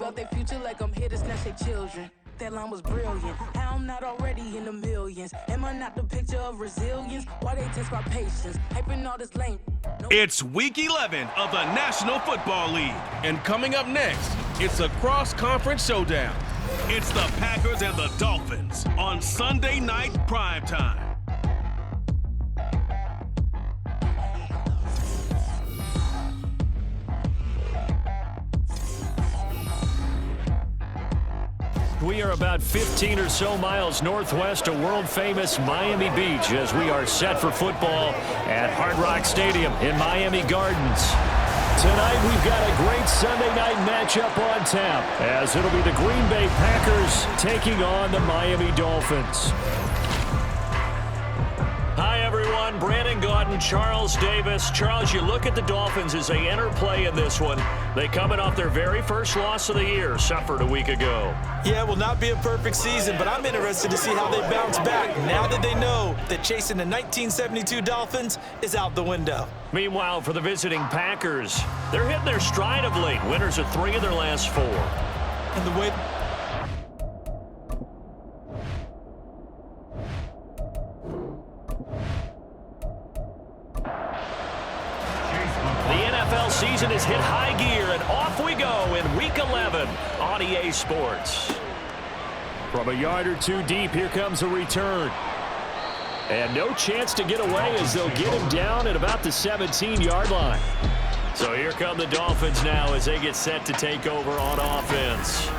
about their future like I'm here to snatch their children. That line was brilliant. How I'm not already in the millions. Am I not the picture of resilience? Why they test my patience? Hyping all this lame. It's Week 11 of the National Football League. And coming up next, it's a cross-conference showdown. It's the Packers and the Dolphins on Sunday night primetime. We are about 15 or so miles northwest of world-famous Miami Beach as we are set for football at Hard Rock Stadium in Miami Gardens. Tonight we've got a great Sunday night matchup on tap as it'll be the Green Bay Packers taking on the Miami Dolphins. Hi, everyone. Brandon Gaudin, Charles Davis. Charles, you look at the Dolphins as they enter play in this one. They coming off their very first loss of the year, suffered a week ago. Yeah, it will not be a perfect season, but I'm interested to see how they bounce back now that they know that chasing the 1972 Dolphins is out the window. Meanwhile, for the visiting Packers, they're hitting their stride of late. Winners of 3 of their last 4. And the way... Season has hit high gear, and off we go in Week 11 on EA Sports. From a yard or 2 deep, here comes a return. And no chance to get away as they'll get him down at about the 17-yard line. So here come the Dolphins now as they get set to take over on offense.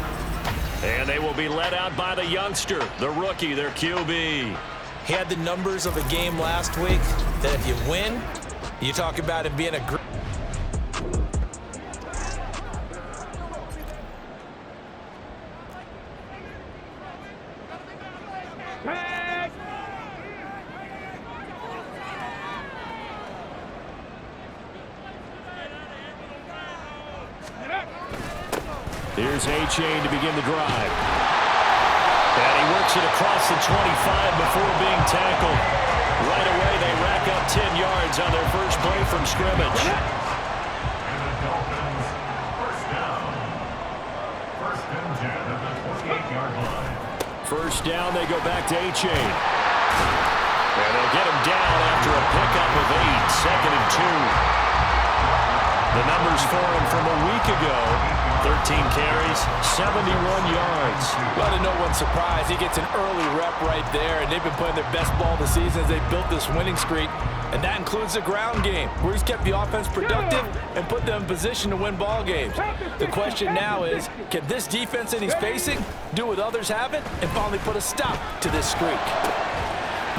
And they will be led out by the youngster, the rookie, their QB. He had the numbers of a game last week that if you win, you talk about him being a great... Here's A-Chain to begin the drive. And he works it across the 25 before being tackled. Right away, they rack up 10 yards on their first play from scrimmage. And the Dolphins, first down. First and 10 at the 28-yard line. First down, they go back to A-Chain. And they'll get him down after a pickup of 8, second and 2. The numbers for him from a week ago, 13 carries, 71 yards. Well, to no one's surprise, he gets an early rep right there, and they've been playing their best ball this season as they built this winning streak. And that includes the ground game, where he's kept the offense productive and put them in position to win ball games. The question now is, can this defense that he's facing do what others haven't and finally put a stop to this streak?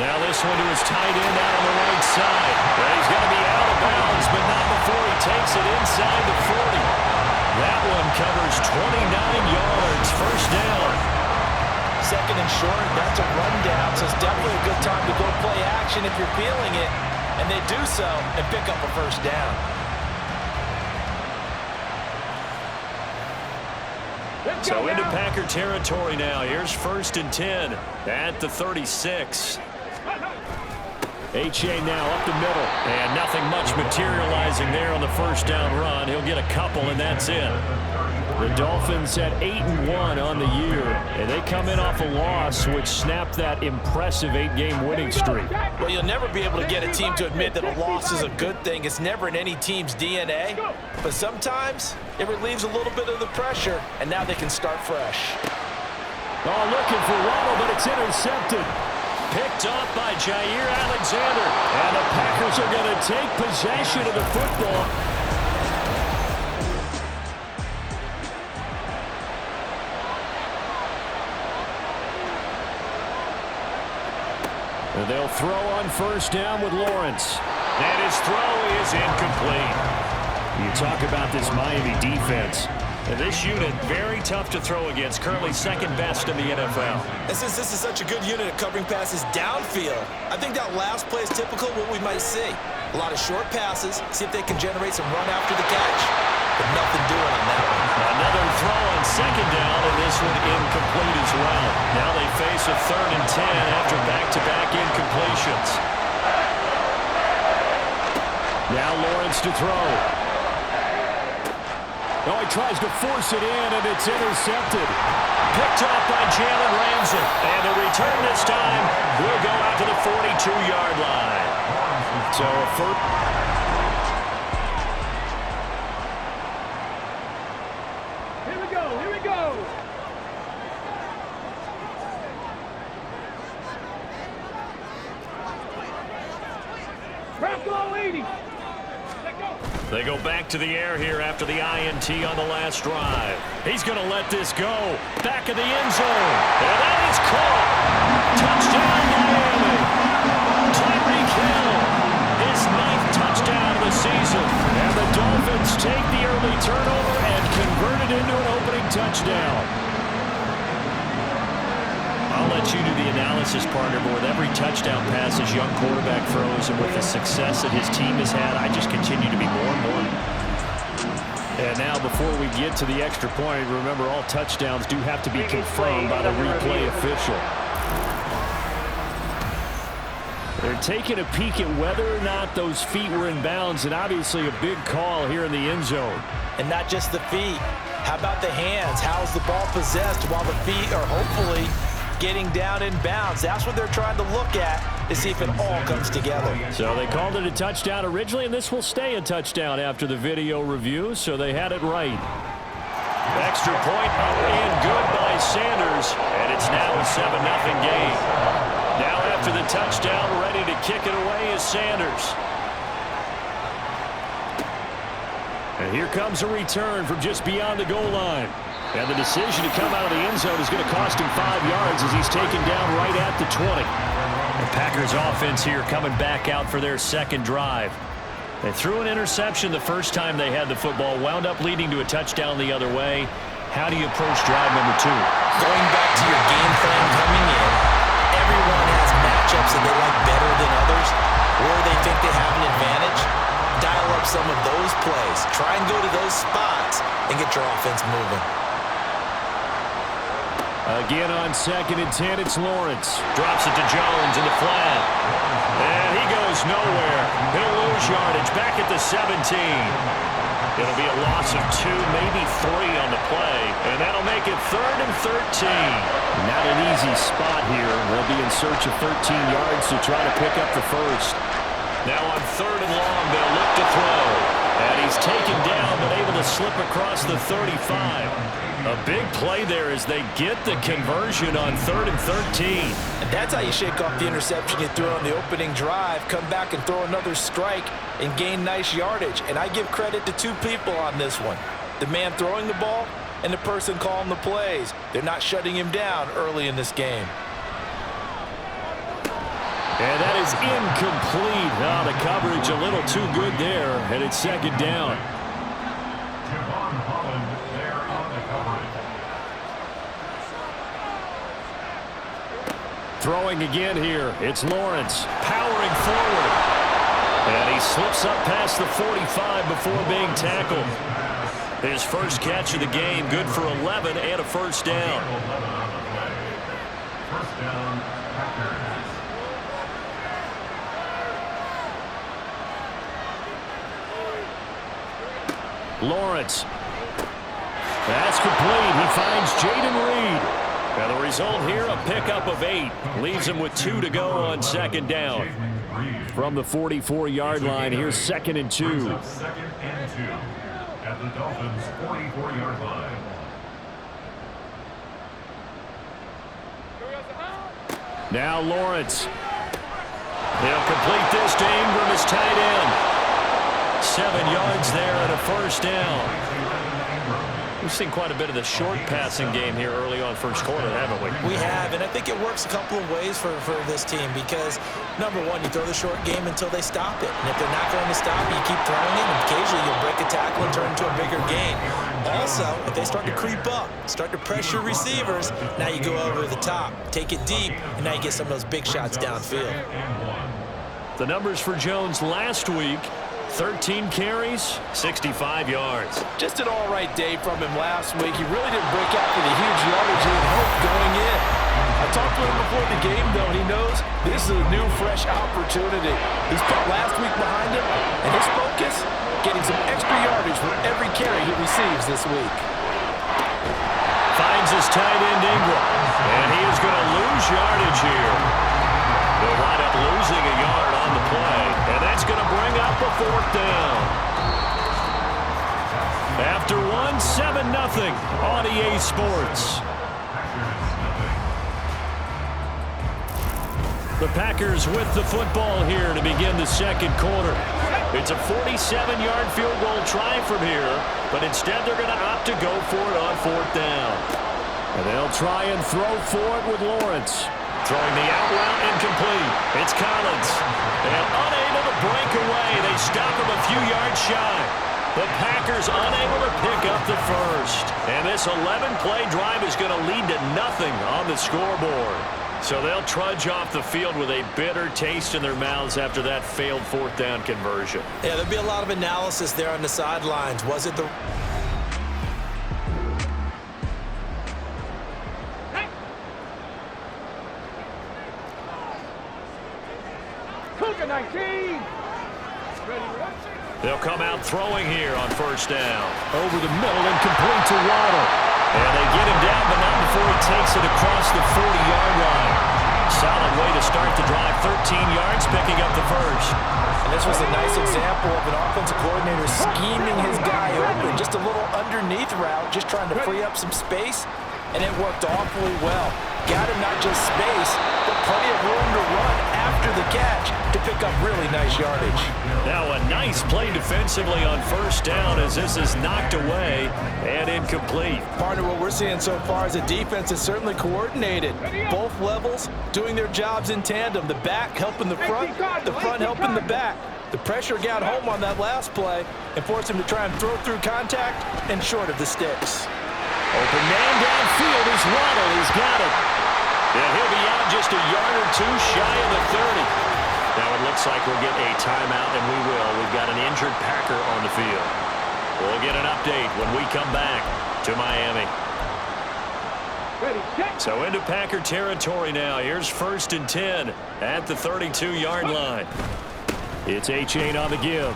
Now this one to his tight end out on the right side. But he's going to be out of bounds, but not before he takes it inside the 40. That one covers 29 yards, first down. Second and short, that's a rundown, so it's definitely a good time to go play action if you're feeling it. And they do so and pick up a first down. So into Packer territory now. Here's first and 10 at the 36. A-Chain now up the middle. And nothing much materializing there on the first down run. He'll get a couple, and that's it. The Dolphins at 8-1 on the year, and they come in off a loss, which snapped that impressive 8-game winning streak. Well, you'll never be able to get a team to admit that a loss is a good thing. It's never in any team's DNA. But sometimes it relieves a little bit of the pressure, and now they can start fresh. Oh, looking for Waddle, but it's intercepted. Picked up by Jair Alexander. And the Packers are going to take possession of the football. And they'll throw on first down with Lawrence. And his throw is incomplete. You talk about this Miami defense. And this unit, very tough to throw against, currently second best in the NFL. And since this is such a good unit at covering passes downfield, I think that last play is typical of what we might see. A lot of short passes, see if they can generate some run after the catch. But nothing doing on that one. Another throw on second down, and this one incomplete as well. Now they face a third and 10 after back-to-back incompletions. Now Lawrence to throw. Oh, he tries to force it in, and it's intercepted. Picked up by Jalen Ramsey. And the return this time will go out to the 42-yard line. So a first... They go back to the air here after the INT on the last drive. He's going to let this go. Back of the end zone. And that is caught. Touchdown, Miami. Tyreek Hill. His 9th touchdown of the season. And the Dolphins take the early turnover and convert it into an opening touchdown. I'll let you do the analysis, partner, but with every touchdown pass his young quarterback throws and with the success that his team has had, I just continue to be more and more. And now before we get to the extra point, remember all touchdowns do have to be confirmed by the replay official. They're taking a peek at whether or not those feet were in bounds, and obviously a big call here in the end zone. And not just the feet. How about the hands? How's the ball possessed while the feet are hopefully getting down in bounds? That's what they're trying to look at to see if it all comes together. So they called it a touchdown originally, and this will stay a touchdown after the video review, so they had it right. Extra point up and good by Sanders, and it's now a 7-0 game. Now after the touchdown, ready to kick it away is Sanders. And here comes a return from just beyond the goal line. And the decision to come out of the end zone is going to cost him 5 yards as he's taken down right at the 20. The Packers offense here coming back out for their second drive. They threw an interception the first time they had the football, wound up leading to a touchdown the other way. How do you approach drive number 2? Going back to your game plan coming in, everyone has matchups that they like better than others, where they think they have an advantage. Dial up some of those plays. Try and go to those spots and get your offense moving. Again on 2nd and 10, it's Lawrence. Drops it to Jones in the flat. And he goes nowhere. He'll lose yardage back at the 17. It'll be a loss of 2, maybe 3 on the play. And that'll make it 3rd and 13. Not an easy spot here. They'll be in search of 13 yards to try to pick up the first. Now on 3rd and long, they'll look to throw. And he's taken down, but able to slip across the 35. A big play there as they get the conversion on 3rd and 13. And that's how you shake off the interception you threw on the opening drive, come back and throw another strike and gain nice yardage. And I give credit to 2 people on this one. The man throwing the ball and the person calling the plays. They're not shutting him down early in this game. And that is incomplete. Oh, the coverage a little too good there, and it's 2nd down. Throwing again here, it's Lawrence, powering forward. And he slips up past the 45 before being tackled. His first catch of the game, good for 11 and a first down. First down, Packers. Lawrence. That's complete. He finds Jaden Reed. Now the result here, a pickup of 8. Leaves him with 2 to go on 2nd down. From the 44-yard line, here's 2nd and 2. 2nd and 2 at the Dolphins' 44-yard line. Now Lawrence. He'll complete this to Ingram as tight end. 7 yards there and a first down. We've seen quite a bit of the short passing game here early on first quarter, haven't we? We have, and I think it works a couple of ways for this team because, number one, you throw the short game until they stop it. And if they're not going to stop it, you keep throwing it, and occasionally you'll break a tackle and turn into a bigger gain. Also, if they start to creep up, start to pressure receivers, now you go over the top, take it deep, and now you get some of those big shots downfield. The numbers for Jones last week: 13 carries, 65 yards. Just an all-right day from him last week. He really didn't break out for the huge yardage he had hoped going in. I talked to him before the game, though, and he knows this is a new, fresh opportunity. He's put last week behind him, and his focus, getting some extra yardage with every carry he receives this week. Finds his tight end Ingram, and he is going to lose yardage here. They'll wind up losing a yard on the play, and that's going to bring up a 4th down. After 7-0 on EA Sports. The Packers with the football here to begin the second quarter. It's a 47-yard field goal try from here, but instead they're going to opt to go for it on 4th down. And they'll try and throw for it with Lawrence. Throwing the out route incomplete. It's Collins. And unable to break away. They stop him a few yards shy. The Packers unable to pick up the first. And this 11-play drive is going to lead to nothing on the scoreboard. So they'll trudge off the field with a bitter taste in their mouths after that failed 4th down conversion. Yeah, there'll be a lot of analysis there on the sidelines. Was it the... They'll come out throwing here on 1st down. Over the middle and complete to Waddle. And they get him down, but not before he takes it across the 40-yard line. Solid way to start the drive. 13 yards, picking up the first. And this was a nice example of an offensive coordinator scheming his guy open. Just a little underneath route, just trying to free up some space, and it worked awfully well. Got him not just space, but plenty of room to run after the catch to pick up really nice yardage. Now a nice play defensively on 1st down as this is knocked away and incomplete. Partner, what we're seeing so far is the defense is certainly coordinated. Both levels doing their jobs in tandem. The back helping the front helping the back. The pressure got home on that last play and forced him to try and throw through contact and short of the sticks. Open man downfield is Waddle. He's got it. And he'll be out just a yard or two shy of the 30. Now it looks like we'll get a timeout, and we will. We've got an injured Packer on the field. We'll get an update when we come back to Miami. So into Packer territory now. Here's 1st and 10 at the 32-yard line. It's A-Chain on the give.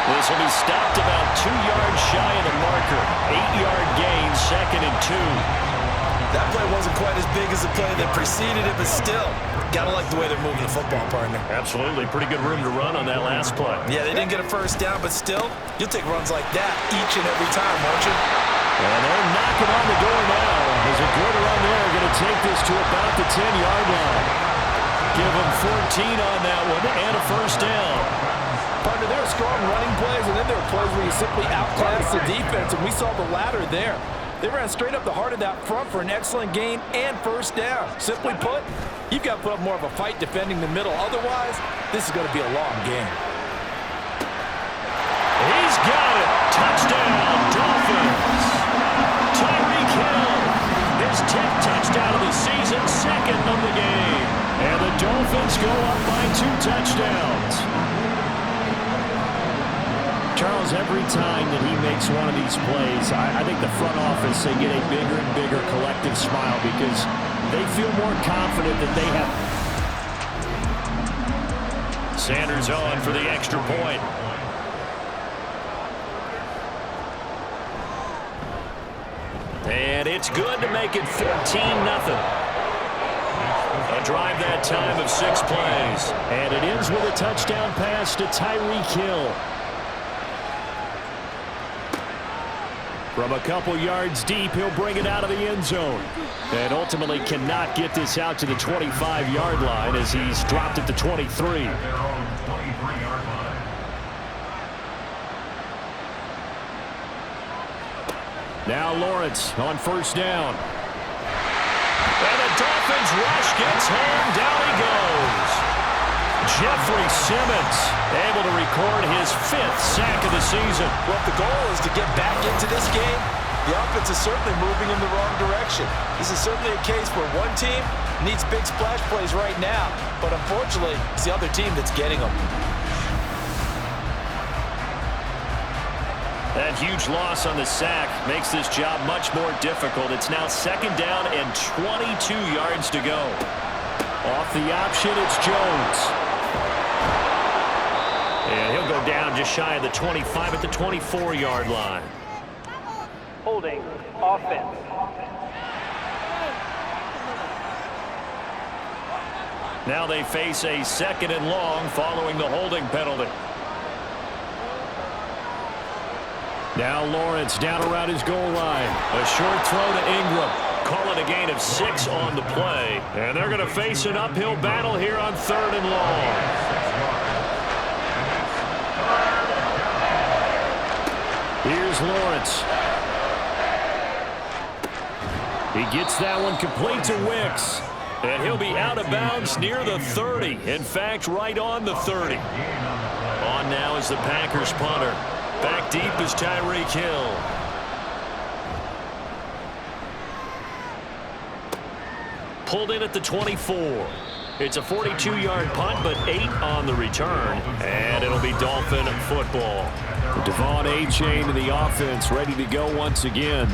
This will be stopped about 2 yards shy of the marker. 8-yard gain, 2nd and 2. That play wasn't quite as big as the play that preceded it, but still, gotta like the way they're moving the football, partner. Absolutely. Pretty good room to run on that last play. Yeah, they didn't get a 1st down, but still, you'll take runs like that each and every time, won't you? And they're knocking on the door now. There's a good run there. Going to take this to about the 10-yard line. Give them 14 on that one and a 1st down. Partner, there are strong running plays, and then there are plays where you simply outclass the defense, and we saw the latter there. They ran straight up the heart of that front for an excellent gain and 1st down. Simply put, you've got to put up more of a fight defending the middle. Otherwise, this is going to be a long game. He's got it. Touchdown, Dolphins. Tyreek Hill, his 10th touchdown of the season, 2nd of the game. And the Dolphins go up by 2 touchdowns. Charles, every time that he makes one of these plays, I think the front office, they get a bigger and bigger collective smile because they feel more confident that they have. Sanders on for the extra point. And it's good to make it 14-0. A drive that time of 6 plays. And it ends with a touchdown pass to Tyreek Hill. From a couple yards deep, he'll bring it out of the end zone. And ultimately cannot get this out to the 25-yard line as he's dropped at the 23. Now Lawrence on 1st down. And the Dolphins rush gets home. Down he goes. Jeffrey Simmons able to record his 5th sack of the season. Well, if the goal is to get back into this game, the offense is certainly moving in the wrong direction. This is certainly a case where one team needs big splash plays right now, but unfortunately, it's the other team that's getting them. That huge loss on the sack makes this job much more difficult. It's now 2nd down and 22 yards to go. Off the option, it's Jones. And he'll go down just shy of the 25 at the 24-yard line. Holding offense. Now they face a 2nd and long following the holding penalty. Now Lawrence down around his goal line. A short throw to Ingram. Call it a gain of 6 on the play. And they're going to face an uphill battle here on 3rd and long. Here's Lawrence. He gets that one complete to Wicks. And he'll be out of bounds near the 30. In fact, right on the 30. On now is the Packers punter. Back deep is Tyreek Hill. Pulled in at the 24. It's a 42-yard punt, but 8 on the return. And it'll be Dolphin football. Devon A-Chain in the offense, ready to go once again.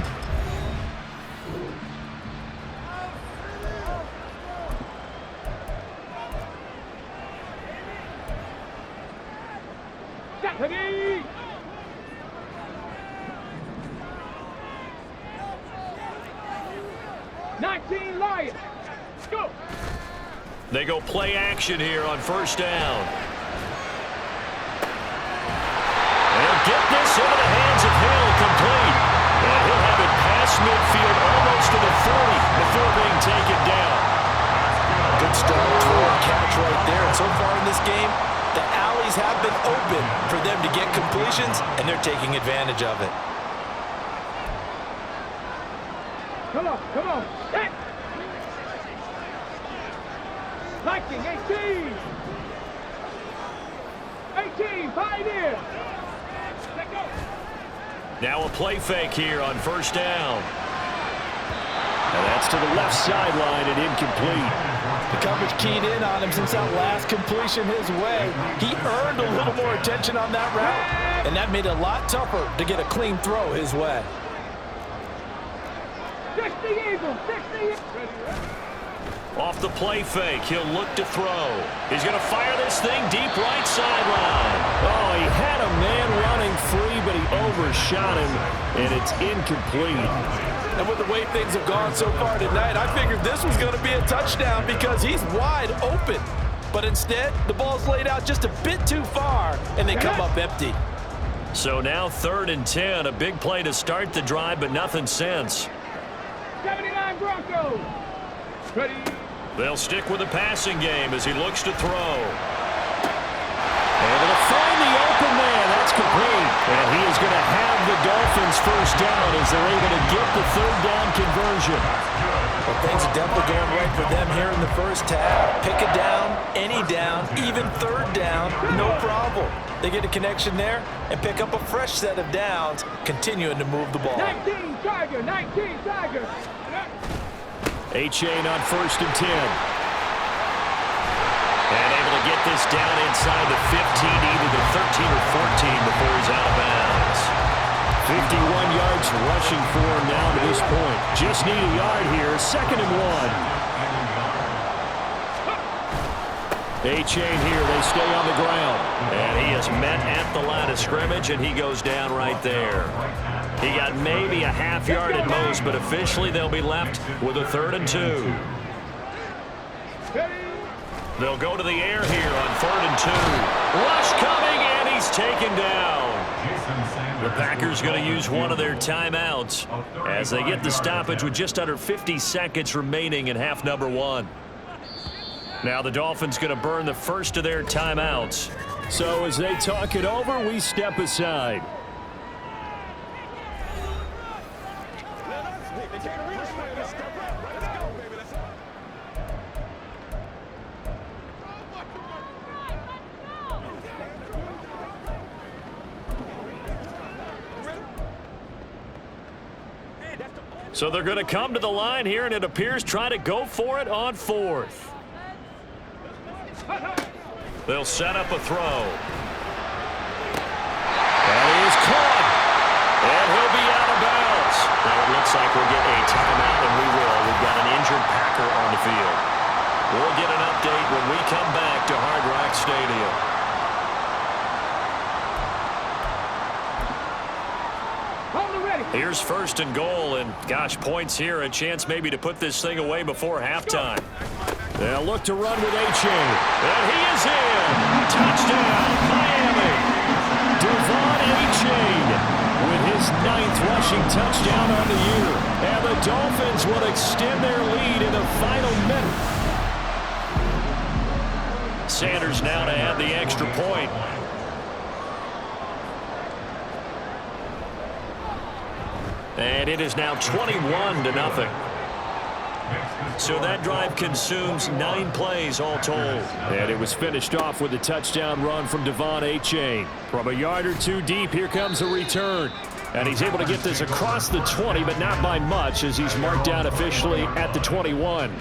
Ready? Lions. Go. They go play action here on 1st down. They'll get this into the hands of Hill, complete. And he'll have it past midfield almost to the 40 before being taken down. Good start, throw and catch right there. And so far in this game, the alleys have been open for them to get completions, and they're taking advantage of it. Come on, come on. Hit. Liking 18. 18, Pioneer. Let go. Now a play fake here on 1st down. And that's to the left sideline and incomplete. The coverage keyed in on him since that last completion his way. He earned a little more attention on that route, and that made it a lot tougher to get a clean throw his way. 60 Eagles, 60. Off the play fake, he'll look to throw. He's going to fire this thing deep right sideline. Oh, he had a man running free, but he overshot him, and it's incomplete. And with the way things have gone so far tonight, I figured this was going to be a touchdown because he's wide open. But instead, the ball's laid out just a bit too far, and they come up empty. So now 3rd and 10, a big play to start the drive, but nothing since. 79 Broncos. Ready. They'll stick with the passing game as he looks to throw. Able to find the open man. That's complete. And he is going to have the Dolphins 1st down as they're able to get the 3rd down conversion. Well, things are definitely going right for them here in the first half. Pick a down, any down, even 3rd down, no problem. They get a connection there and pick up a fresh set of downs, continuing to move the ball. 19 Tiger, 19 Tiger. A-Chain on 1st and 10. And able to get this down inside the 15, either the 13 or 14 before he's out of bounds. 51 yards rushing for him now to this point. Just need a yard here, 2nd and 1. A-Chain here, they stay on the ground. And he is met at the line of scrimmage, and he goes down right there. He got maybe a half yard at most, but officially they'll be left with a 3rd and 2. They'll go to the air here on 3rd and 2. Rush coming, and he's taken down. The Packers going to use one of their timeouts as they get the stoppage with just under 50 seconds remaining in half number 1. Now the Dolphins going to burn the first of their timeouts. So as they talk it over, we step aside. So they're going to come to the line here, and it appears try to go for it on 4th. They'll set up a throw. That is caught. looks like we'll get a timeout, and we will. We've got an injured Packer on the field. We'll get an update when we come back to Hard Rock Stadium. Here's first and goal, and gosh, points here, a chance maybe to put this thing away before halftime. They'll look to run with A-Chain. And he is in. Touchdown, Miami. Devon A-Chain with his 9th rushing touchdown on the year. And the Dolphins will extend their lead in the final minute. Sanders now to add the extra point. And it is now 21-0. So that drive consumes 9 plays all told. And it was finished off with a touchdown run from Devon A-Chain. From a yard or two deep, here comes a return. And he's able to get this across the 20, but not by much, as he's marked down officially at the 21.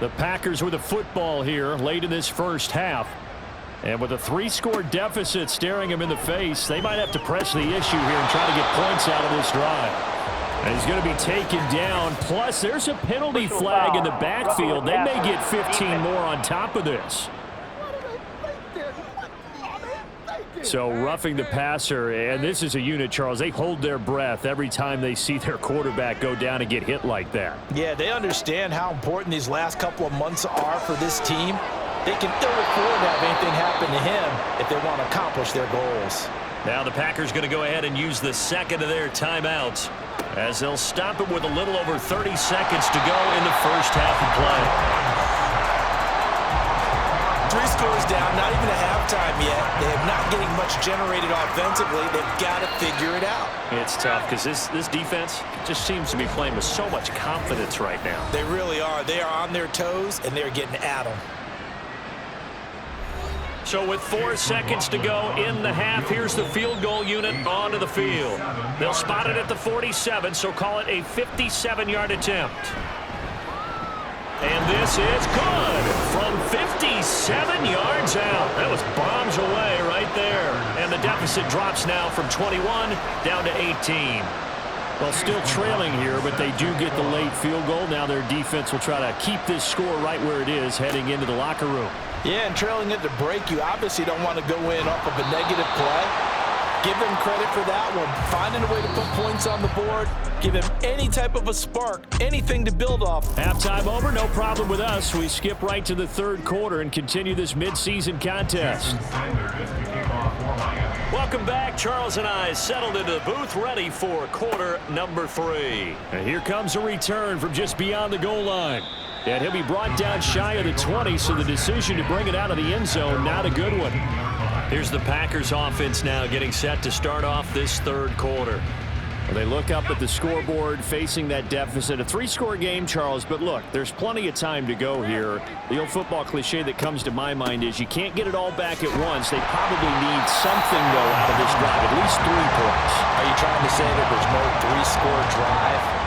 The Packers with a football here late in this first half. And with a 3-score deficit staring him in the face, they might have to press the issue here and try to get points out of this drive. And he's going to be taken down. Plus, there's a penalty flag in the backfield. They may get 15 more on top of this. So roughing the passer, and this is a unit, Charles. They hold their breath every time they see their quarterback go down and get hit like that. Yeah, they understand how important these last couple of months are for this team. They can ill afford to have anything happen to him if they want to accomplish their goals. Now the Packers going to go ahead and use the second of their timeouts, as they'll stop it with a little over 30 seconds to go in the first half of play. 3 scores down, not even a halftime yet. They are not getting much generated offensively. They've got to figure it out. It's tough because this defense just seems to be playing with so much confidence right now. They really are. They are on their toes, and they're getting at them. So with 4 seconds to go in the half, here's the field goal unit onto the field. They'll spot it at the 47, so call it a 57-yard attempt. And this is good from 57 yards out. That was bombs away right there. And the deficit drops now from 21 down to 18. Well, still trailing here, but they do get the late field goal. Now their defense will try to keep this score right where it is heading into the locker room. Yeah, and trailing it to break, you obviously don't want to go in off of a negative play. Give them credit for that one. Finding a way to put points on the board. Give them any type of a spark, anything to build off. Halftime over, no problem with us. We skip right to the third quarter and continue this midseason contest. Welcome back. Charles and I settled into the booth, ready for quarter number 3. And here comes a return from just beyond the goal line. And he'll be brought down shy of the 20, so the decision to bring it out of the end zone, not a good one. Here's the Packers offense now getting set to start off this third quarter. Well, they look up at the scoreboard facing that deficit. A 3-score game, Charles, but look, there's plenty of time to go here. The old football cliche that comes to my mind is you can't get it all back at once. They probably need something, though, out of this drive, at least 3 points. Are you trying to say that there's no 3-score drive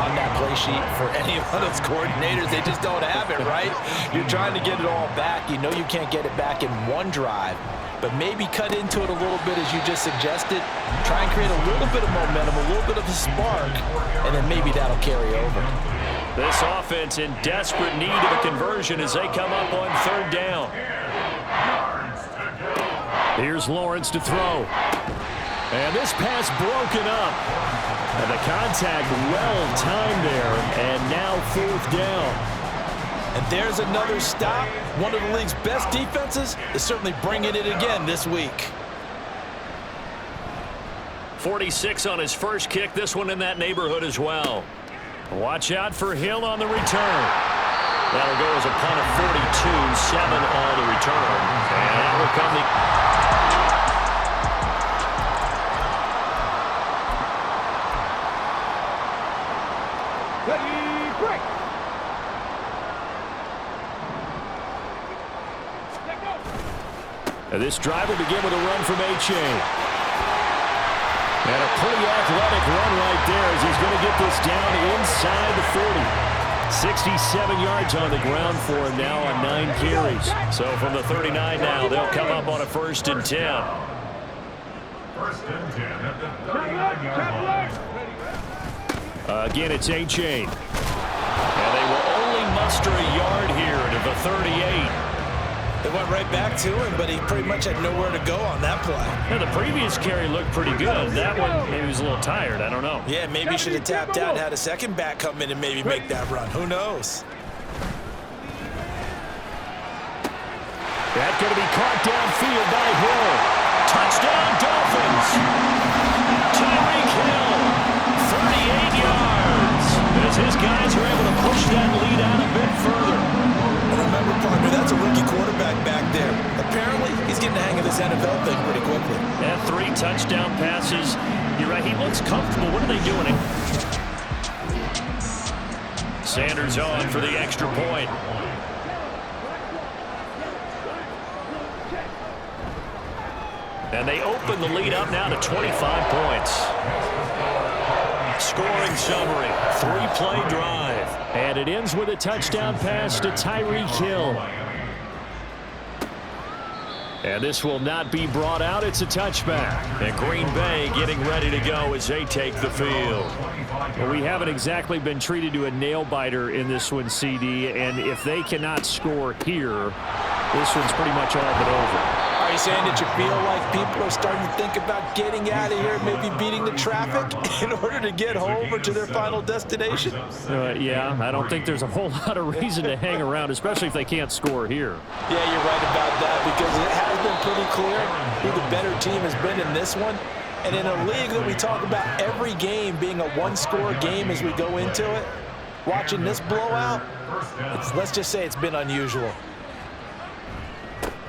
on that play sheet for any of those coordinators? They just don't have it, right? You're trying to get it all back. You know you can't get it back in one drive, but maybe cut into it a little bit as you just suggested. Try and create a little bit of momentum, a little bit of a spark, and then maybe that'll carry over. This offense in desperate need of a conversion as they come up on third down. Here's Lawrence to throw. And this pass broken up. And the contact well timed there, and now 4th down. And there's another stop. One of the league's best defenses is certainly bringing it again this week. 46 on his first kick. This one in that neighborhood as well. Watch out for Hill on the return. That'll go as a punt of 42, 7 on the return. And that will come the... And this drive will begin with a run from A-Chain. And a pretty athletic run right there as he's going to get this down inside the 40. 67 yards on the ground for him now on 9 carries. So from the 39 now, they'll come up on a 1st and 10. 1st and 10 at the 39-yard line. Again, it's A-Chain. And they will only muster a yard here to the 38. They went right back to him, but he pretty much had nowhere to go on that play. Yeah, the previous carry looked pretty good. That one, maybe he was a little tired. I don't know. Yeah, maybe he should have tapped out and had a second back come in and maybe make that run. Who knows? That's going to be caught downfield by Hill. Touchdown, Dolphins. Tyreek Hill, 38 yards. As his guys are able to push that lead out a bit further. Remember, partner, that's a rookie quarterback back there. Apparently, he's getting the hang of this NFL thing pretty quickly. Yeah, 3 touchdown passes. You're right, he looks comfortable. What are they doing? Sanders on for the extra point. And they open the lead up now to 25 points. Scoring summary, 3-play drive. And it ends with a touchdown pass to Tyreek Hill. And this will not be brought out. It's a touchback. And Green Bay getting ready to go as they take the field. Well, we haven't exactly been treated to a nail-biter in this one, CD. And if they cannot score here, this one's pretty much all but over. Are you saying that you feel like people are starting to think about getting out of here, maybe beating the traffic in order to get home or to their final destination? Yeah, I don't think there's a whole lot of reason to hang around, especially if they can't score here. Yeah, you're right about that because it has been pretty clear who the better team has been in this one. And in a league that we talk about every game being a one-score game as we go into it, watching this blowout, let's just say it's been unusual.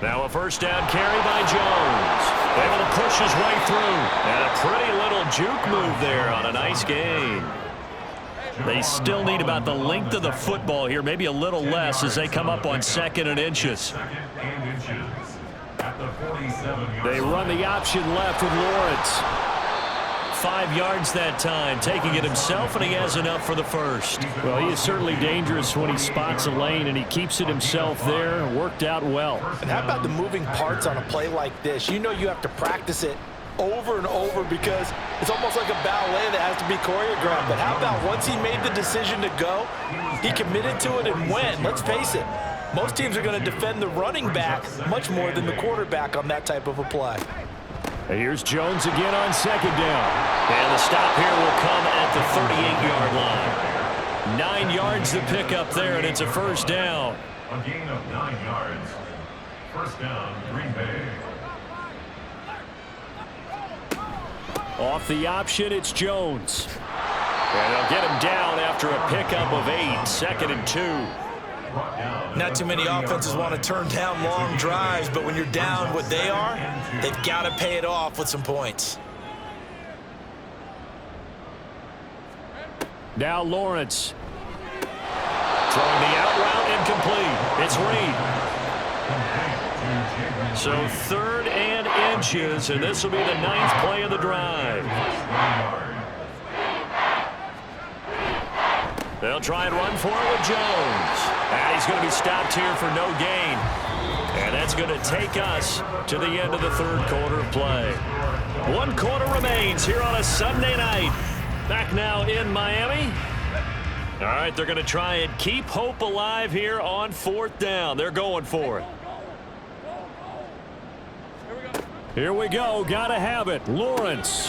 Now a first down carry by Jones. Able to push his way through. And a pretty little juke move there on a nice gain. They still need about the length of the football here, maybe a little less as they come up on 2nd and inches. They run the option left with Lawrence. 5 yards that time, taking it himself, and he has enough for the first. Well, he is certainly dangerous when he spots a lane, and he keeps it himself there, and worked out well. And how about the moving parts on a play like this? You know you have to practice it over and over because it's almost like a ballet that has to be choreographed. But how about once he made the decision to go, he committed to it and went. Let's face it, most teams are going to defend the running back much more than the quarterback on that type of a play. And here's Jones again on 2nd down. And the stop here will come at the 38-yard line. 9 yards to pick up there, and it's a first down. A gain of 9 yards. First down, Green Bay. Off the option, it's Jones. And they'll get him down after a pickup of 8, 2nd and 2. Not too many offenses want to turn down long drives, but when you're down what they are, they've got to pay it off with some points. Now Lawrence. Throwing the out route incomplete. It's Reed. So 3rd and inches, and this will be the 9th play of the drive. They'll try and run for it with Jones. And he's going to be stopped here for no gain. And that's going to take us to the end of the 3rd quarter play. 1 quarter remains here on a Sunday night. Back now in Miami. All right, they're going to try and keep hope alive here on 4th down. They're going for it. Here we go. Got to have it. Lawrence.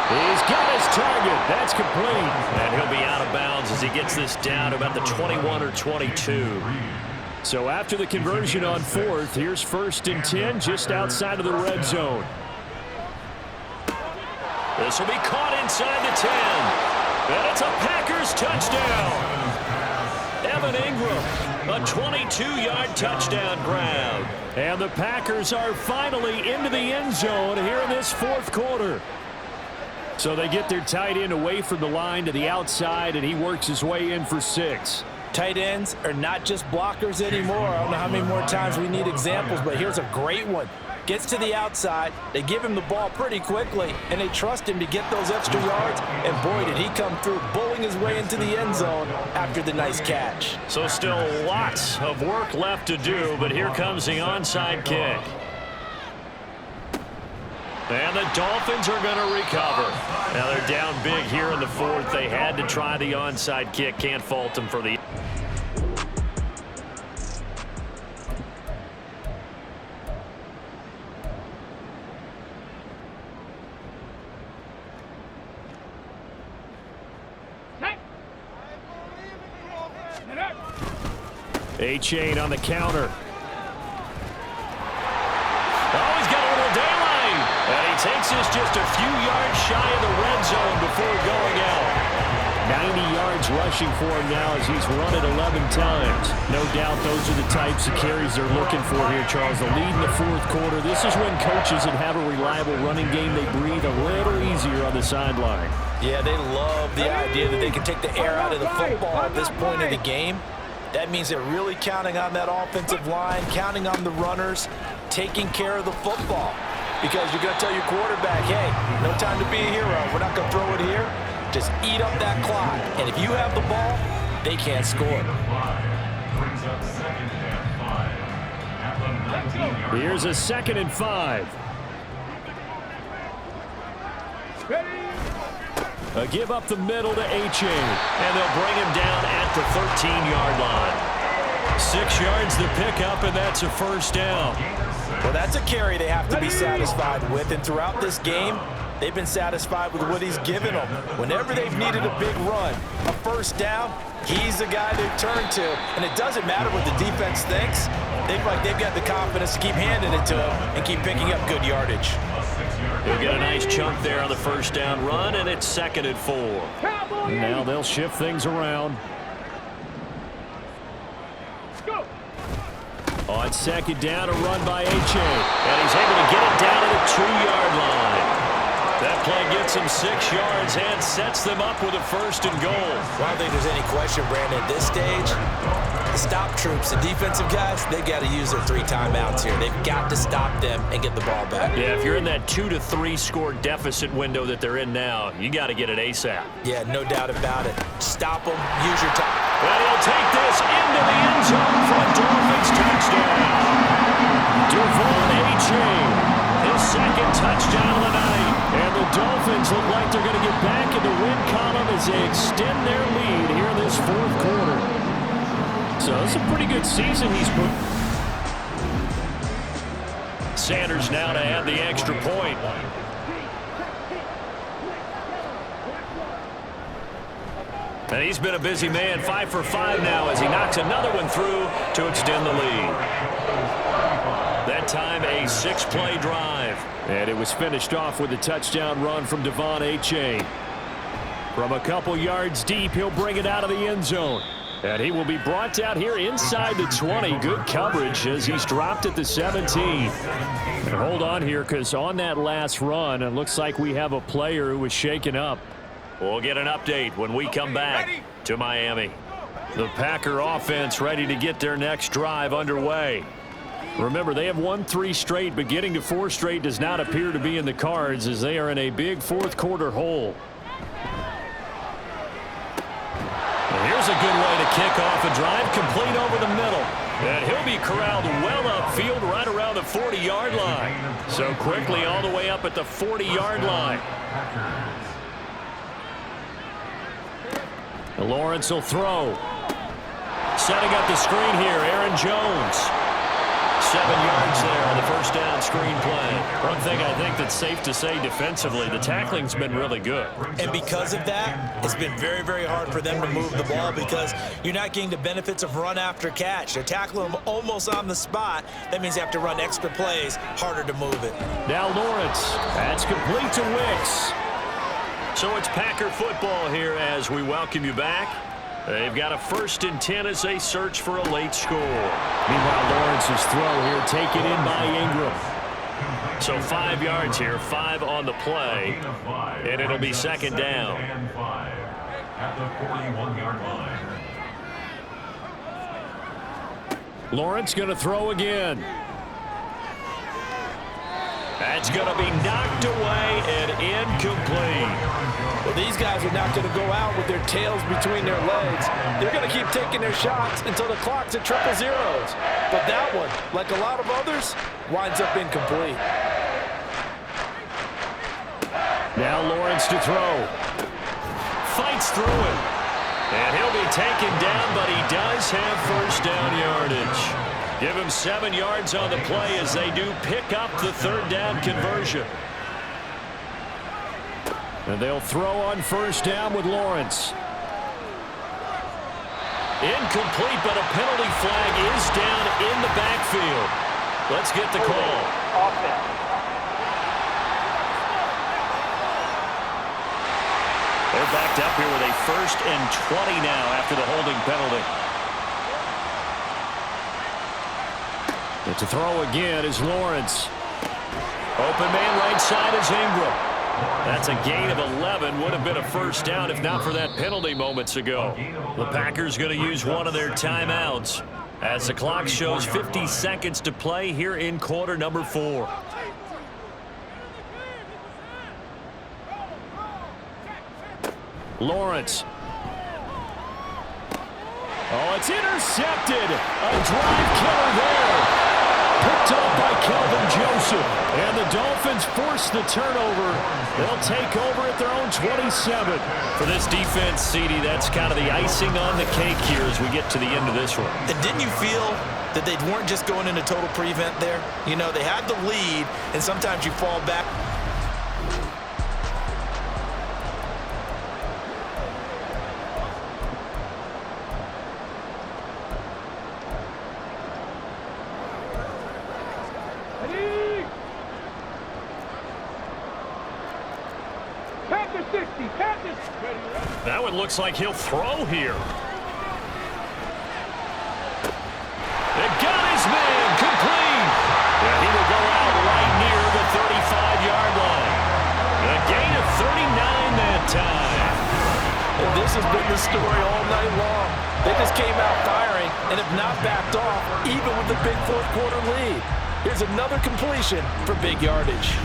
He's got his target. That's complete. And he'll be out of bounds as he gets this down to about the 21 or 22. So after the conversion on 4th, here's 1st and 10 just outside of the red zone. This will be caught inside the 10. And it's a Packers touchdown. Evan Ingram, a 22-yard touchdown grab. And the Packers are finally into the end zone here in this 4th quarter. So they get their tight end away from the line to the outside, and he works his way in for 6. Tight ends are not just blockers anymore. I don't know how many more times we need examples, but here's a great one. Gets to the outside, they give him the ball pretty quickly, and they trust him to get those extra yards, and boy, did he come through, bowling his way into the end zone after the nice catch. So still lots of work left to do, but here comes the onside kick. And the Dolphins are going to recover. Now they're down big here in the fourth. They had to try the onside kick. Can't fault them for the... A-Chain on the counter. Oh, he's got a little daylight. And he takes this just a few yards shy of the red zone before going out. 90 yards rushing for him now as he's run it 11 times. No doubt those are the types of carries they're looking for here, Charles. The lead in the fourth quarter. This is when coaches that have a reliable running game, they breathe a little easier on the sideline. Yeah, they love the idea that they can take the air out of the football at this point of the game. That means they're really counting on that offensive line, counting on the runners, taking care of the football. Because you're going to tell your quarterback, hey, no time to be a hero. We're not going to throw it here. Just eat up that clock. And if you have the ball, they can't score. Here's a 2nd and 5. A give up the middle to A-Chain. And they'll bring him down at the 13-yard line. 6 yards to pick up, and that's a first down. Well, that's a carry they have to be satisfied with. And throughout this game, they've been satisfied with what he's given them. Whenever they've needed a big run, a first down, he's the guy they've turned to. And it doesn't matter what the defense thinks. They've got the confidence to keep handing it to him and keep picking up good yardage. They'll get a nice chunk there on the first down run, and it's 2nd and 4. Now they'll shift things around. On 2nd down, a run by A-Chain. And he's able to get it down to the 2-yard line. That play gets him 6 yards and sets them up with a 1st and goal. Well, I don't think there's any question, Brandon, at this stage, the stop troops, the defensive guys, they've got to use their 3 timeouts here. They've got to stop them and get the ball back. Yeah, if you're in that 2 to 3 score deficit window that they're in now, you got to get it ASAP. Yeah, no doubt about it. Stop them, use your time. And he'll take this into the end zone for a Dolphins touchdown. Devon A-Chain, his 2nd touchdown of the night. And the Dolphins look like they're going to get back in the win column as they extend their lead here in this fourth quarter. So it's a pretty good season he's put. Sanders now to add the extra point. And he's been a busy man, 5 for 5 now as he knocks another one through to extend the lead. That time a 6-play drive. And it was finished off with a touchdown run from Devon A-Chain. From a couple yards deep, he'll bring it out of the end zone. And he will be brought down here inside the 20. Good coverage as he's dropped at the 17. And hold on here, because on that last run, it looks like we have a player who was shaken up. We'll get an update when we come back to Miami. The Packer offense ready to get their next drive underway. Remember, they have won 3 straight, but getting to 4 straight does not appear to be in the cards as they are in a big fourth quarter hole. And here's a good way to kick off a drive, complete over the middle. And he'll be corralled well upfield right around the 40-yard line. So quickly all the way up at the 40-yard line. Lawrence will throw. Setting up the screen here, Aaron Jones. 7 yards there on the first down screen play. One thing I think that's safe to say defensively, the tackling's been really good. And because of that, it's been very, very hard for them to move the ball because you're not getting the benefits of run after catch. They're tackling them almost on the spot. That means they have to run extra plays, harder to move it. Now Lawrence, that's complete to Wicks. So it's Packer football here as we welcome you back. They've got a 1st and 10 as they search for a late score. Meanwhile, Lawrence's throw here taken in by Ingram. So 5 yards here, 5 on the play, and it'll be 2nd down. At the 41-yard line. Lawrence going to throw again. That's going to be knocked away and incomplete. Well, these guys are not going to go out with their tails between their legs. They're going to keep taking their shots until the clock's at 000. But that one, like a lot of others, winds up incomplete. Now Lawrence to throw. Fights through it. And he'll be taken down, but he does have first down yardage. Give him 7 yards on the play as they do pick up the third down conversion. And they'll throw on first down with Lawrence. Incomplete, but a penalty flag is down in the backfield. Let's get the call. They're backed up here with a 1st and 20 now after the holding penalty. And to throw again is Lawrence. Open man right side is Ingram. That's a gain of 11. Would have been a first down if not for that penalty moments ago. The Packers going to use one of their timeouts as the clock shows 50 seconds to play here in quarter number 4. Lawrence. Oh, it's intercepted. A drive killer there. Picked up by Kelvin Joseph. And the Dolphins force the turnover. They'll take over at their own 27. For this defense, CD, that's kind of the icing on the cake here as we get to the end of this one. And didn't you feel that they weren't just going into total prevent there? You know, they had the lead, and sometimes you fall back. That one looks like he'll throw here. They got his man complete. Yeah, he will go out right near the 35-yard line. A gain of 39 that time. And this has been the story all night long. They just came out firing and have not backed off, even with the big fourth-quarter lead. Here's another completion for big yardage.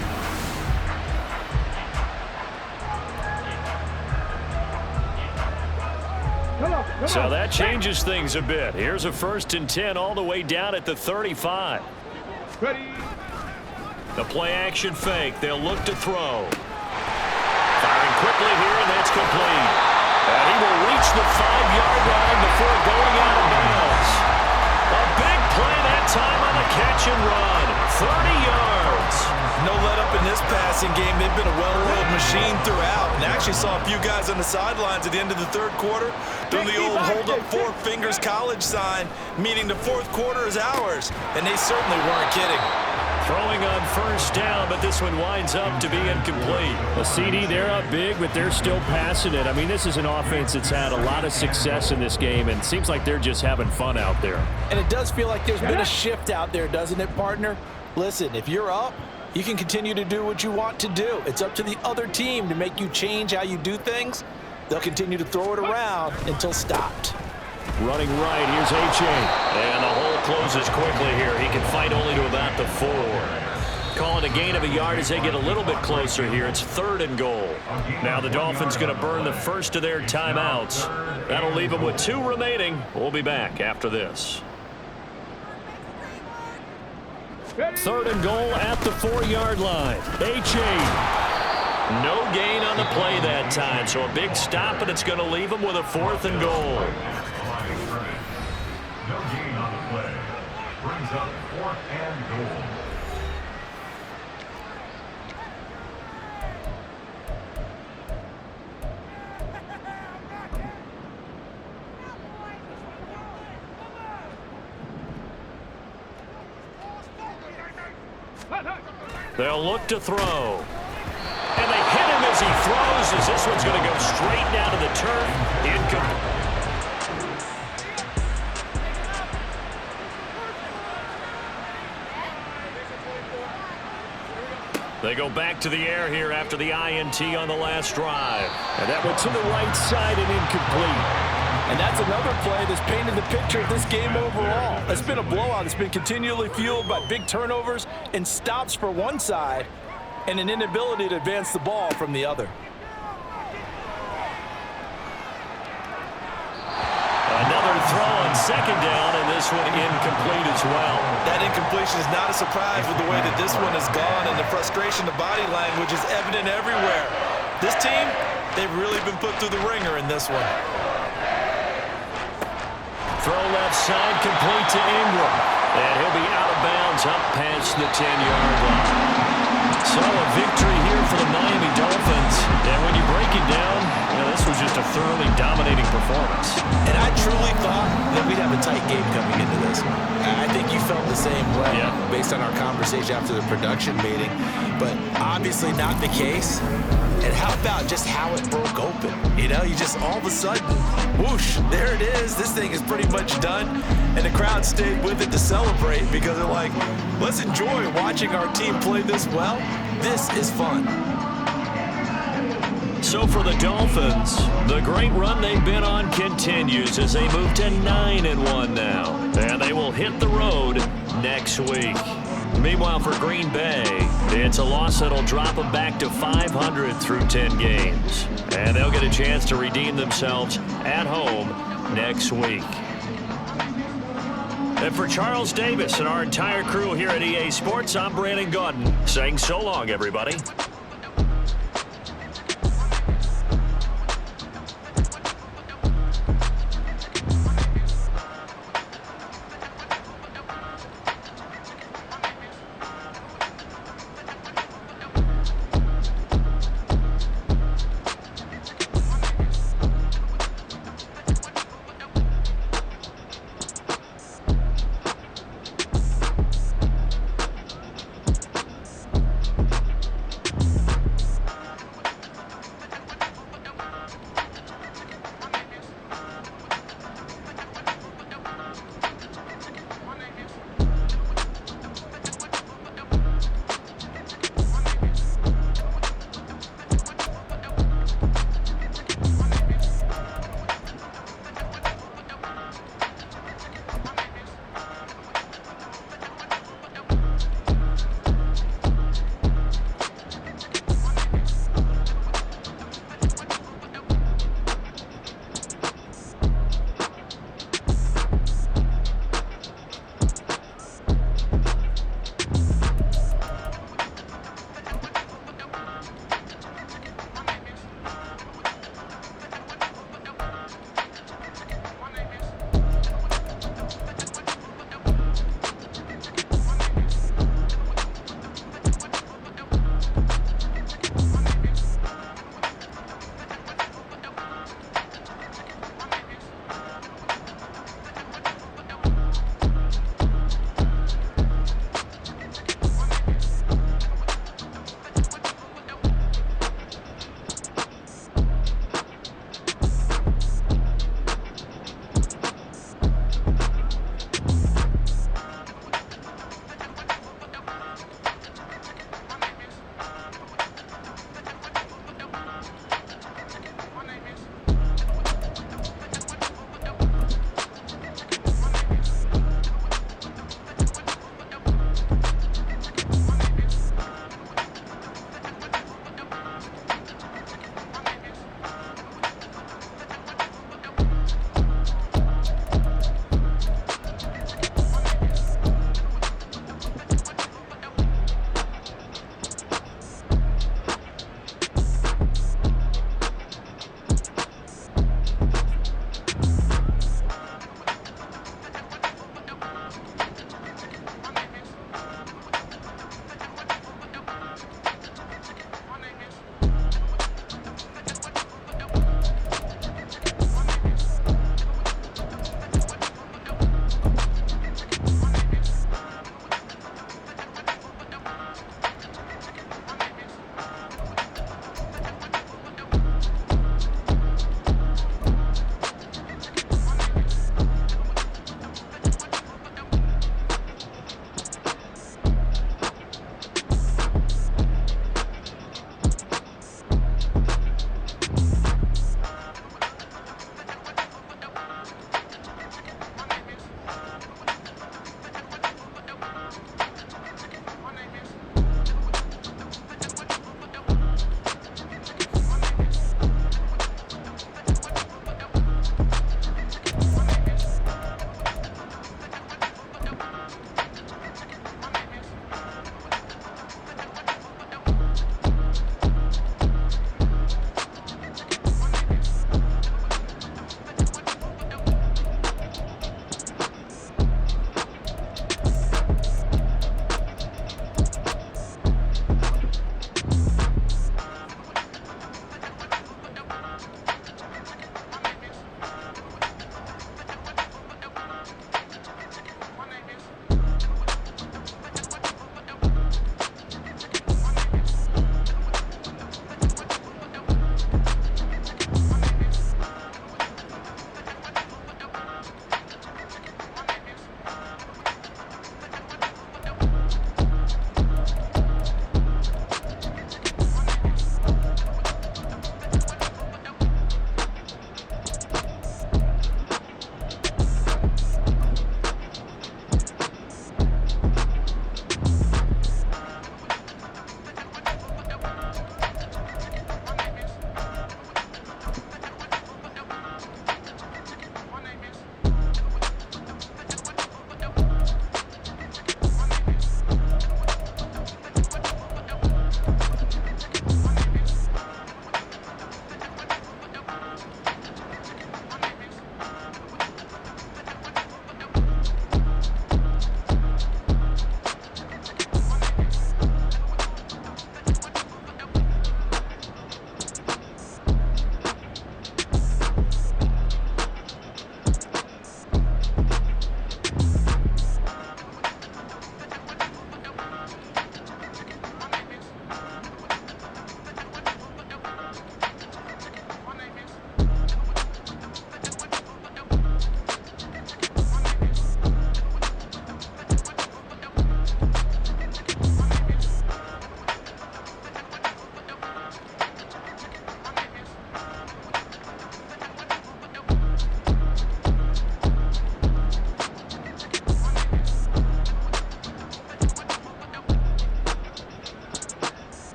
So that changes things a bit. Here's a 1st and 10 all the way down at the 35. Ready. The play action fake. They'll look to throw. Firing quickly here, and that's complete. And he will reach the 5-yard line before going out of bounds. A big play that time on the catch and run. 30 yards. No let-up in this passing game. They've been a well-oiled machine throughout. And actually saw a few guys on the sidelines at the end of the 3rd quarter doing the old hold-up 4 fingers college sign, meaning the 4th quarter is ours. And they certainly weren't kidding. Throwing on first down, but this one winds up to be incomplete. The CD, they're up big, but they're still passing it. I mean, this is an offense that's had a lot of success in this game, and it seems like they're just having fun out there. And it does feel like there's been a shift out there, doesn't it, partner? Listen, if you're up, you can continue to do what you want to do. It's up to the other team to make you change how you do things. They'll continue to throw it around until stopped. Running right, here's H.A. And the hole closes quickly here. He can fight only to about the 4. Calling a gain of a yard as they get a little bit closer here. It's 3rd and goal. Now the Dolphins going to burn the first of their timeouts. That'll leave them with 2 remaining. We'll be back after this. 3rd and goal at the 4-yard line. H.A. No gain on the play that time, so a big stop, and it's going to leave them with a 4th and goal. No gain on the play. Brings up 4th and goal. They'll look to throw. And they hit him as he throws, as this one's going to go straight down to the turf. Incomplete. They go back to the air here after the INT on the last drive. And that went to the right side and incomplete. And that's another play that's painted the picture of this game overall. It's been a blowout. It's been continually fueled by big turnovers and stops for one side and an inability to advance the ball from the other. Another throw on second down, and this one incomplete as well. That incompletion is not a surprise with the way that this one has gone, and the frustration, the body language is evident everywhere. This team, they've really been put through the ringer in this one. Throw left side, complete to Ingram. And he'll be out of bounds up past the 10-yard line. So a victory here for the Miami Dolphins. And when you break it down, this was just a thoroughly dominating performance. And I truly thought that we'd have a tight game coming into this one. I think you felt the same way based on our conversation after the production meeting. But obviously not the case. And how about just how it broke open? You just all of a sudden, whoosh, there it is. This thing is pretty much done. And the crowd stayed with it to celebrate because they're like, let's enjoy watching our team play this well. This is fun. So for the Dolphins, the great run they've been on continues as they move to 9-1 now. And they will hit the road next week. Meanwhile, for Green Bay, it's a loss that'll drop them back to 500 through 10 games. And they'll get a chance to redeem themselves at home next week. And for Charles Davis and our entire crew here at EA Sports, I'm Brandon Gaudin saying so long, everybody.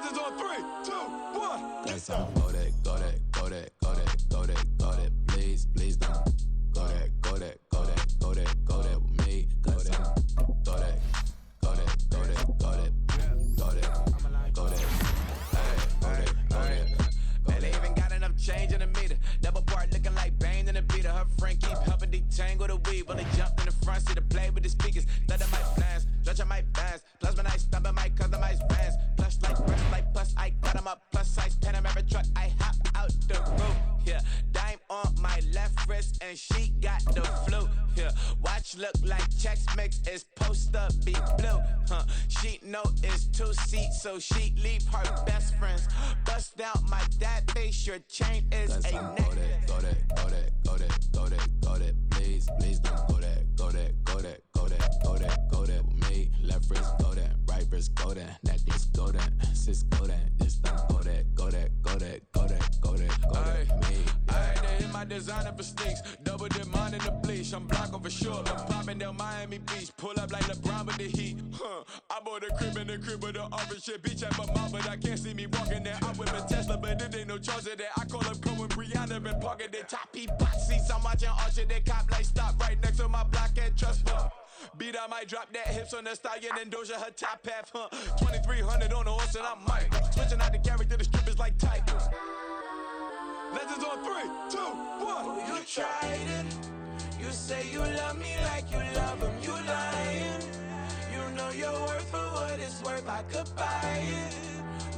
Legends on 3, 2, 1. That's how go that, go that, go that, go that, go that, go that. Please, please don't go that, go that, go that, go that, go that with me. Go that, go that, go that, go that, go that, go that, go that. Man, they even got enough change in the meter. Double part looking like Bane in the beater. Her friend keep helping detangle the weed. When they jumped in the front seat to play with the speakers. Thunder might blast, stretch I might dance. Plus when I stumble, might customize bands. Plush like brush like plus, I got them up. Plus size Panamera truck, I hop out the roof. Yeah, dime on my left wrist and she got the flu. Yeah, watch look like checks mix is post up be blue. She know it's 2 seats, so she leave her best friends. Bust out my dad face, your chain is a necklace. Go that, go that, go that, go that, go that. Please, please don't go that, go that, go that, go that, go that, go that with me. Left wrist go that, right wrist go that, that this go that, sis go that, this don't go that, go that, go that, go that, go that, go that with me. I had to hit my designer for sneaks, double dip mine in the bleach. I'm blocking for sure. I'm popping down Miami Beach, pull up like LeBron with the heat. I bought a crib in the crib with the orange shit. Beach at my mouth, but I can't see me walking there. I whip a Tesla, but it ain't no charge of that. I call up Pro and Brianna and parking the top box seats. I'm watching Archer, they cop like stop right next to my block and trust fund. Beat I might drop that hips on the stallion and Doja her top half. 2300 on the horse and I'm Mike. Switching out the character, the strippers like Tigers. Legends on 3, 2, 1. Oh, you tried it. You say you love me like you love him. You lying. You know your worth for what it's worth. I could buy it.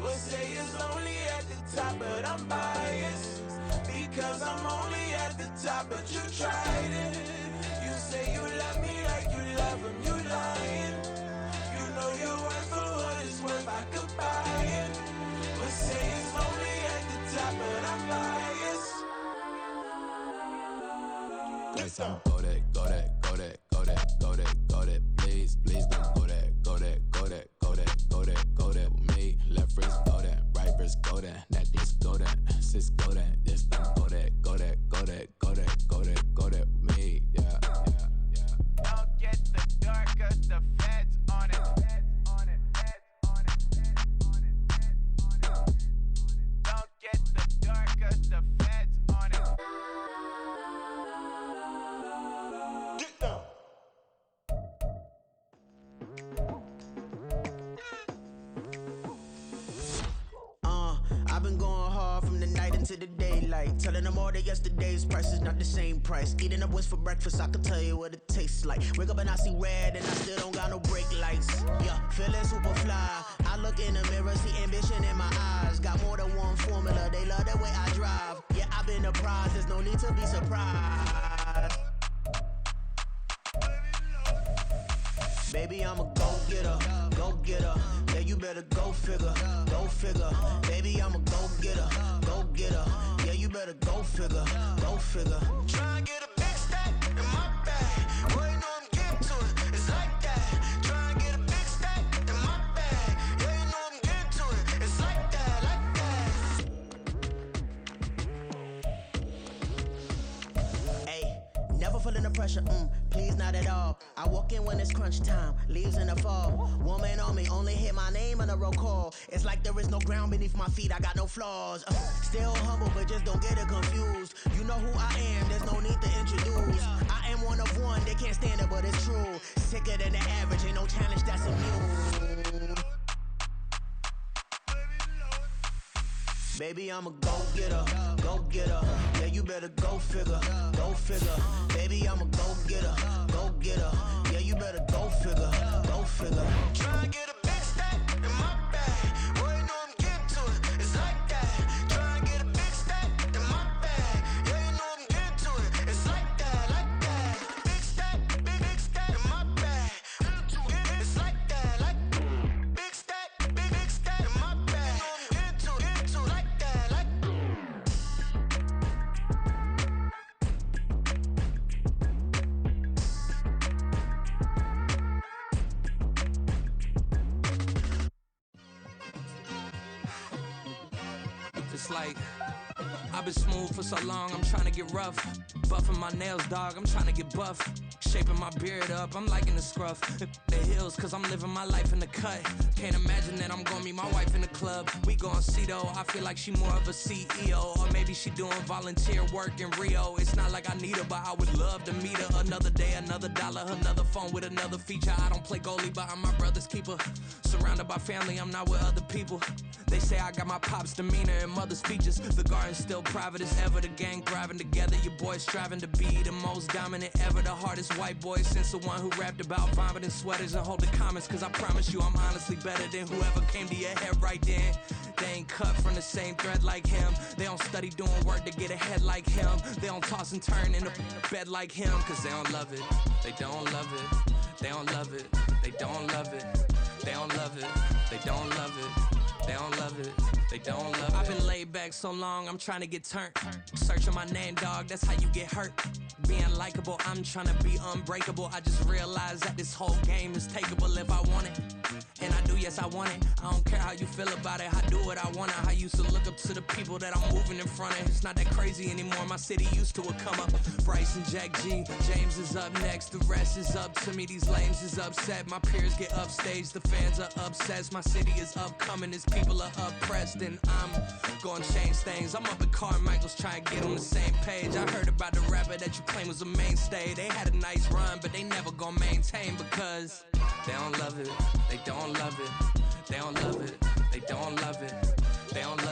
We'll say it's lonely at the top, but I'm biased because I'm only at the top. But you tried it. You say you love me like you love him. You lying. You know your worth for what it's worth. I could buy it. We'll say it's lonely at the top, but I'm biased. That's how go that, go that, go that, go that, go that, go that. Please, please don't go that, go that, go that, go that, go that, go that with me. Left wrist go that, right wrist go that, that this go that, sis go that, this don't go that, go that, go that, go that, go that, go that with me. Yeah, yeah, yeah. Don't get the dark, cause the feds on it. Don't get the dark, cause the feds on it. Get down. I've been going hard from the night into the daylight. Telling them all that yesterday's price is not the same price. Eating up what's for breakfast, I can tell you what it tastes like. Wake up and I see red and I still don't got no brake lights. Yeah, feeling super fly. I look in the mirror, see ambition in my eyes. Got more than one formula, they love the way I drive. Yeah, I've been the prize, there's no need to be surprised. Baby, I'm a go-getter, go-getter. Yeah, you better go figure, go figure. Baby, I'm a go-getter, go-getter. Yeah, you better go figure, go figure. Try and get a big stack in my bag. Boy, you know I'm getting to it, it's like that. Try and get a big stack in my bag. Yeah, you know I'm getting to it, it's like that, like that. Hey, never feeling the pressure, please not at all. I walk in when it's crunch time, leaves in the fall. Woman on me, only hit my name on a roll call. It's like there is no ground beneath my feet, I got no flaws. Still humble, but just don't get it confused. You know who I am, there's no need to introduce. I am one of one, they can't stand it, but it's true. Sicker than the average, ain't no challenge that's immune. Baby, I'm a go-getter, go-getter. Yeah, you better go figure, go figure. Baby, I'm a go-getter, go-getter. Yeah, you better go figure, go figure. Try and get a big stack in my bag. Boy, you know I'm getting to it, it's like that. Try and get a big stack in my bag. Yeah, you know I'm getting to it, it's like that, like that. Big stack in my bag. It's like that, like big stack in my bag. Into like that, like. It's like I've been smooth for so long, I'm trying to get rough. Buffing my nails, dog, I'm trying to get buff. Shaping my beard up, I'm liking the scruff. The hills, cause I'm living my life in the cut. Can't imagine that I'm gonna meet my wife in the club. We gon' see though, I feel like she more of a CEO. Or maybe she doing volunteer work in Rio. It's not like I need her, but I would love to meet her. Another day, another dollar, another phone with another feature. I don't play goalie, but I'm my brother's keeper. Surrounded by family, I'm not with other people. They say I got my pop's demeanor and mother's features. The garden's still private as ever, the gang thriving together. Your boys striving to be the most dominant ever. The hardest white boy since the one who rapped about vomiting sweaters and holding comments. Cause I promise you I'm honestly better than whoever came to your head right then. They ain't cut from the same thread like him. They don't study doing work to get ahead like him. They don't toss and turn in a bed like him. Cause they don't love it, they don't love it. They don't love it, they don't love it. They don't love it, they don't love it. They don't love it, they don't love it. I've been laid back so long, I'm trying to get turned. Searching my name, dog, that's how you get hurt. Being likable, I'm trying to be unbreakable. I just realized that this whole game is takeable if I want it. And I do, yes, I want it. I don't care how you feel about it, I do what I want it. I used to look up to the people that I'm moving in front of. It's not that crazy anymore, my city used to a come up. Bryce and Jack G, James is up next. The rest is up to me, these lames is upset. My peers get upstaged, the fans are obsessed. My city is upcoming, its people are oppressed. And I'm gonna change things. I'm up at Carmichael's trying to get on the same page. I heard about the rapper that you claim was a mainstay. They had a nice run, but they never gonna maintain because they don't love it, they don't love it, they don't love it, they don't love it, they don't love it.